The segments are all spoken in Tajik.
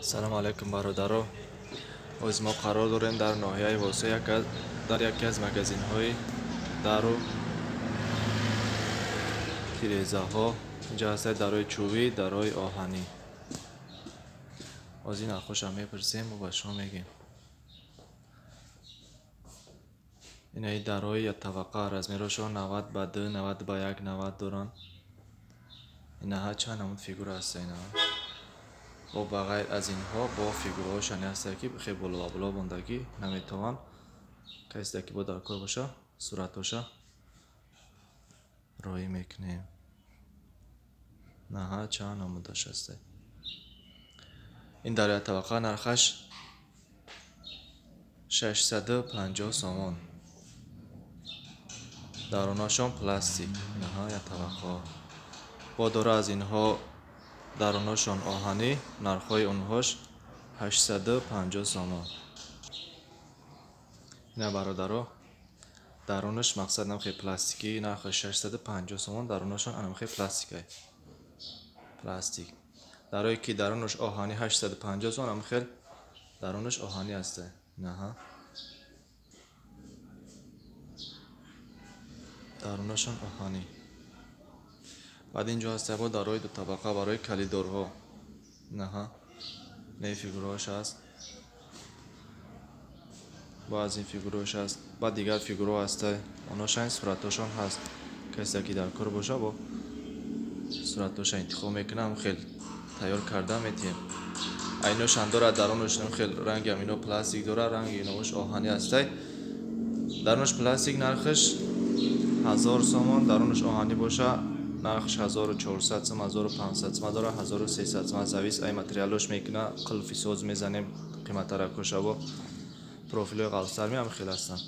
салому алайкум бародаро. Оз мо қарор дорем дар ноҳияи восеъ дар яке аз магазинҳои дару тирезаҳо. инҷо ҳастад дарои чӯбӣ, дарои оҳанӣ. ози нархоша мепурсем ва ба шумо мегем. инаи дарои таваққа размерашон 90 ба 2, 90 ба 1, 90 доранд. инаҳа чанд намуд фигура ҳаста. инаҳа бо ба ғайр аз инҳо бо фигураҳошане ҳастад ки хеле боло мондагӣ наметаванд касе ки бо дар кор боша суратоша роӣ мекунем. наҳа чанд намудаш ҳастад. ин дарои таваққа нархаш 650 сомон. дарунашон пластик. инаҳа я таваққо бо дора аз инҳо дарунашон оҳанӣ. нархҳои онҳош 850 сомон. ина бародаро дарунаш мақсад намхел пластикӣ нархаш 650 сомон. дарунашон анамхел пластикай пластик. дарое ки дарунаш оҳанӣ 850 сомон анамхел дарунаш оҳанӣ ҳастай. инаҳа дарунашон оҳанӣ. баъд инҷо ҳастай бо дарои дутабаққа барои калидорҳо. инаҳа не фигураҳош ҳаст. бо аз ин фигураҳош ҳаст. баъд дигар фигураҳо ҳастай. онҳошан суратҳошон ҳаст. касе ки дар кор боша бо суратҳоша интихоб мекунад хел тайёр карда метиҳем. айношам дорад дарунаш хел ранги ино пластик дорад. ранги инош оҳанӣ ҳастай. дарунаш пластик нархаш 1000 сомон. дарунаш оҳанӣ боша нархаш 1400 сомон, 1500 сомон дорад, 1300 сомон. завис ай материалош мекунад. қулфи соз мезанем қиматтаракоша бо профилҳои ғафсарми ҳам хел ҳастанд.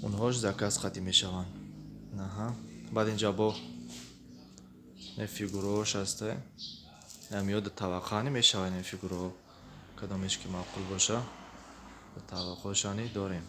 онҳош заказ қатӣ мешаванд. наҳа баъд инҷа бо не фигураҳош ҳастай. намиёд таваққаъни мешавад. ин фигураҳо кадомеш ки маъқул боша таваққоашани дорем.